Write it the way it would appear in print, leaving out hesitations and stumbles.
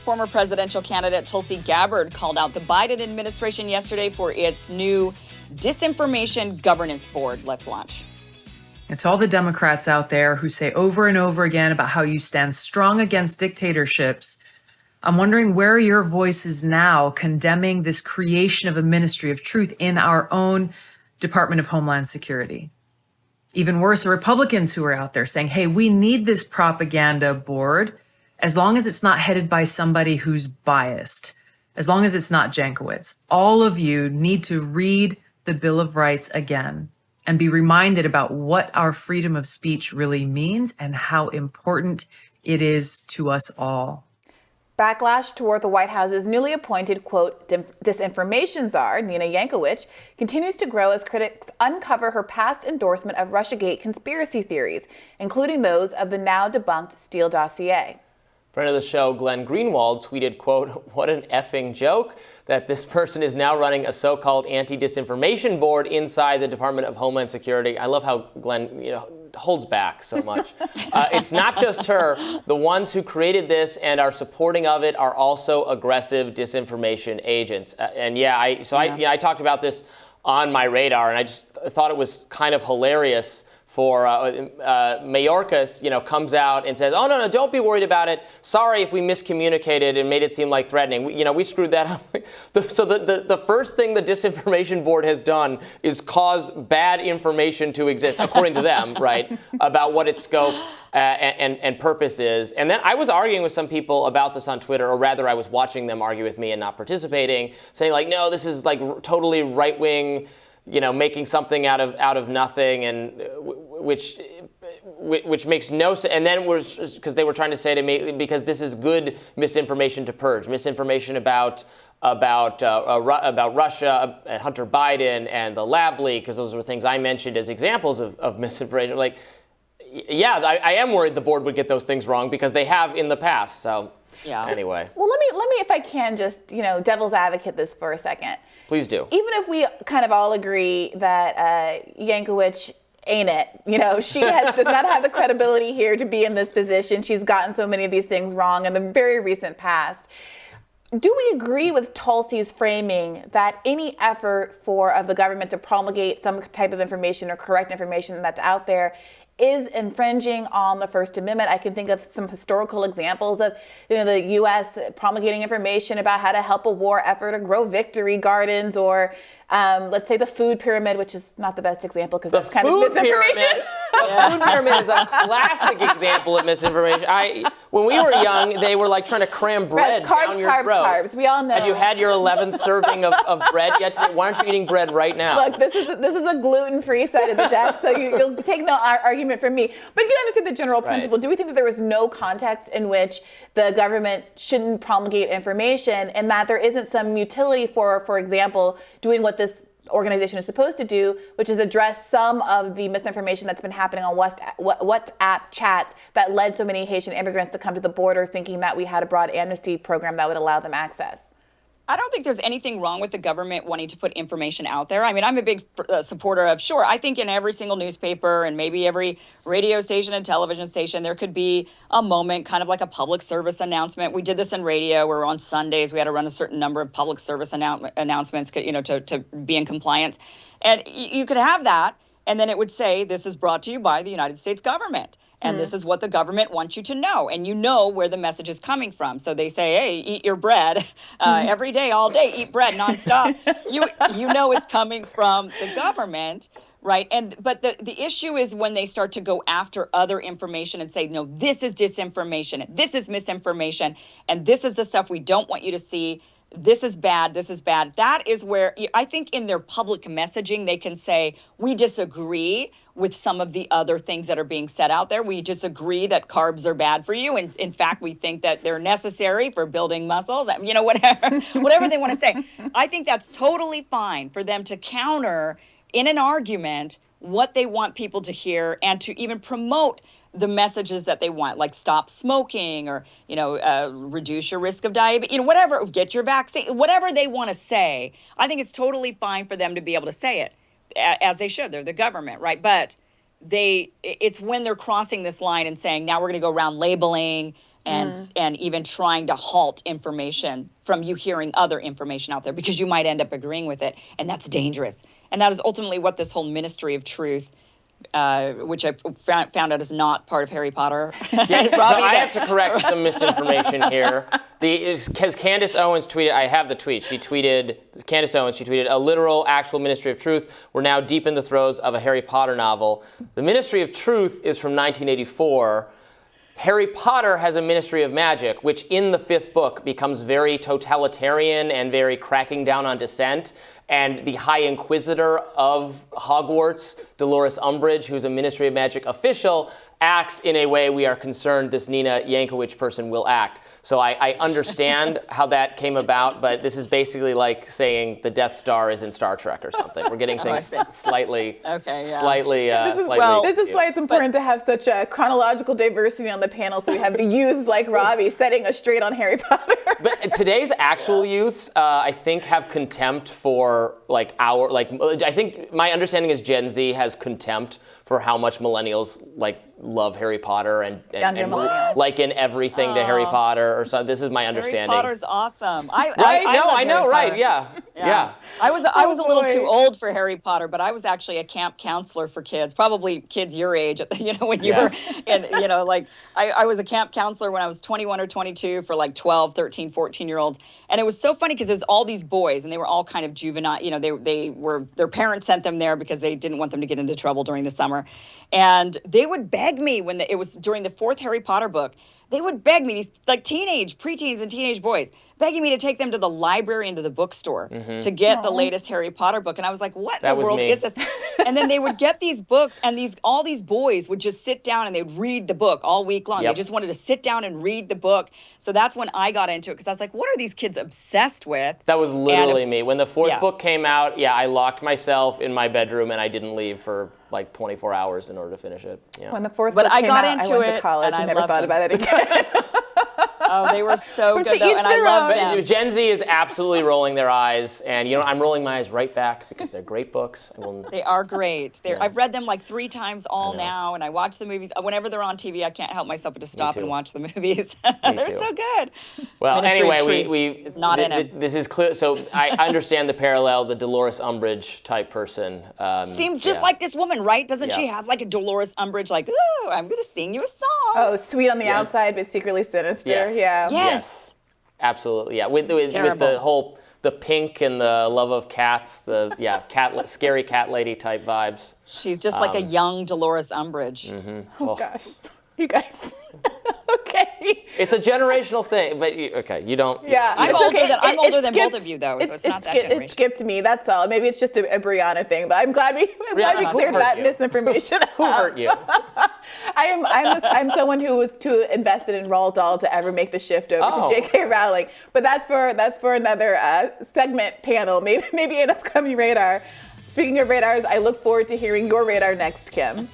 Former presidential candidate Tulsi Gabbard called out the Biden administration yesterday for its new Disinformation Governance Board. Let's watch. It's all the Democrats out there who say over and over again about how you stand strong against dictatorships. I'm wondering where are your voices now condemning this creation of a ministry of truth in our own Department of Homeland Security? Even worse, the Republicans who are out there saying, hey, we need this propaganda board as long as it's not headed by somebody who's biased, as long as it's not Jankowicz. All of you need to read the Bill of Rights again and be reminded about what our freedom of speech really means and how important it is to us all. Backlash toward the White House's newly appointed, quote, disinformation czar, Nina Jankowicz, continues to grow as critics uncover her past endorsement of Russiagate conspiracy theories, including those of the now debunked Steele dossier. Friend of the show, Glenn Greenwald, tweeted, quote, what an effing joke that this person is now running a so-called anti-disinformation board inside the Department of Homeland Security. I love how Glenn, holds back so much. It's not just her. The ones who created this and are supporting of it are also aggressive disinformation agents. I talked about this on my radar, and I just thought it was kind of hilarious for Mayorkas, comes out and says, oh, no, don't be worried about it. Sorry if we miscommunicated and made it seem like threatening. We screwed that up. So the first thing the Disinformation Board has done is cause bad information to exist, according to them, right, about what its scope and purpose is. And then I was arguing with some people about this on Twitter, or rather I was watching them argue with me and not participating, saying like, no, this is like totally right-wing, making something out of nothing, and which makes no sense. And then because they were trying to say to me, because this is good misinformation to purge, misinformation about Russia, Hunter Biden, and the lab leak, because those were things I mentioned as examples of misinformation. Like, yeah, I am worried the board would get those things wrong because they have in the past. So yeah. Anyway. Well, let me, if I can, just devil's advocate this for a second. Please do. Even if we kind of all agree that Jankowicz ain't it, she does not have the credibility here to be in this position. She's gotten so many of these things wrong in the very recent past. Do we agree with Tulsi's framing that any effort of the government to promulgate some type of information or correct information that's out there is infringing on the First Amendment? I can think of some historical examples of the U.S. promulgating information about how to help a war effort or grow victory gardens, or let's say the food pyramid, which is not the best example because that's kind of misinformation. The food pyramid is a classic example of misinformation. When we were young, they were like trying to cram bread down your throat. Carbs. We all know. Have you had your 11th serving of bread yet today? Why aren't you eating bread right now? Look, this is a gluten-free side of the desk, so you'll take no argument from me. But you understand the general principle. Right. Do we think that there was no context in which the government shouldn't promulgate information, and that there isn't some utility for example, doing what this organization is supposed to do, which is address some of the misinformation that's been happening on WhatsApp chats that led so many Haitian immigrants to come to the border thinking that we had a broad amnesty program that would allow them access? I don't think there's anything wrong with the government wanting to put information out there. I mean, I'm a big supporter of, sure, I think in every single newspaper and maybe every radio station and television station, there could be a moment, kind of like a public service announcement. We did this in radio where on Sundays we had to run a certain number of public service announcements, to be in compliance. And you could have that, and then it would say, this is brought to you by the United States government. And this is what the government wants you to know. And you know where the message is coming from. So they say, hey, eat your bread every day, all day, eat bread nonstop. You know it's coming from the government, right? But the issue is when they start to go after other information and say, no, this is disinformation, and this is misinformation, and this is the stuff we don't want you to see. This is bad. This is bad. That is where I think in their public messaging, they can say, we disagree with some of the other things that are being said out there. We disagree that carbs are bad for you. And in fact, we think that they're necessary for building muscles, whatever they want to say. I think that's totally fine for them to counter in an argument what they want people to hear and to even promote the messages that they want, like stop smoking or, reduce your risk of diabetes, whatever, get your vaccine, whatever they want to say. I think it's totally fine for them to be able to say it, as they should. They're the government, right? But it's when they're crossing this line and saying, now we're going to go around labeling, and even trying to halt information from you hearing other information out there, because you might end up agreeing with it, and that's dangerous. And that is ultimately what this whole Ministry of Truth, which I found out is not part of Harry Potter. Yeah, so I have to correct some misinformation here. Because Candace Owens tweeted, I have the tweet. Candace Owens tweeted, a literal, actual Ministry of Truth. We're now deep in the throes of a Harry Potter novel. The Ministry of Truth is from 1984. Harry Potter has a Ministry of Magic, which in the 5th book becomes very totalitarian and very cracking down on dissent. And the High Inquisitor of Hogwarts, Dolores Umbridge, who's a Ministry of Magic official, acts in a way we are concerned this Nina Yankovic person will act. So I understand how that came about, but this is basically like saying the Death Star is in Star Trek or something. We're getting things slightly. This is why it's important to have such a chronological diversity on the panel, so we have the youths like Robby setting us straight on Harry Potter. But today's actual youths, I think, have contempt for I think my understanding is Gen Z has contempt for how much millennials love Harry Potter and like in everything to Harry Potter or something. This is my understanding. Harry Potter's awesome. I know, right? Yeah. I was a little too old for Harry Potter, but I was actually a camp counselor for kids, probably kids your age. When you were I was a camp counselor when I was 21 or 22 for 12, 13, 14-year-olds, and it was so funny because there's all these boys, and they were all kind of juvenile. Their parents sent them there because they didn't want them to get into trouble during the summer, and they would beg me when it was during the 4th Harry Potter book. They would beg me, these preteens and teenage boys, begging me to take them to the library and to the bookstore to get the latest Harry Potter book. And I was like, what in the world is this? And then they would get these books, and all these boys would just sit down and they'd read the book all week long. They just wanted to sit down and read the book. So that's when I got into it, because I was like, what are these kids obsessed with? That was literally me. When the 4th book came out, I locked myself in my bedroom and I didn't leave for 24 hours in order to finish it. Yeah. When the 4th book came out, I went to college and never thought about it again. Oh, they were so good, though, and I love them. Gen Z is absolutely rolling their eyes, and I'm rolling my eyes right back because they're great books. They are great. I've read them 3 times now, and I watch the movies. Whenever they're on TV, I can't help myself but to stop and watch the movies. They're so good. Well, anyway, we is not in it. This is clear. So I understand the parallel, the Dolores Umbridge type person. Seems just like this woman, right? Doesn't she have a Dolores Umbridge, oh, I'm going to sing you a song? Oh, sweet on the outside, but secretly sinister. Yes. Yeah. Yes. Absolutely. Yeah. With the whole the pink and the love of cats, scary cat lady type vibes. She's just like a young Dolores Umbridge. Oh gosh, you guys. Okay. It's a generational thing, but you don't. Yeah, I'm older than both of you, though, so it's not that generational. It skipped me. That's all. Maybe it's just a Briahna thing, but I'm glad we cleared that misinformation. Who hurt you? I'm someone who was too invested in Roald Dahl to ever make the shift over to J.K. Rowling. But that's for another segment panel. Maybe an upcoming radar. Speaking of radars, I look forward to hearing your radar next, Kim.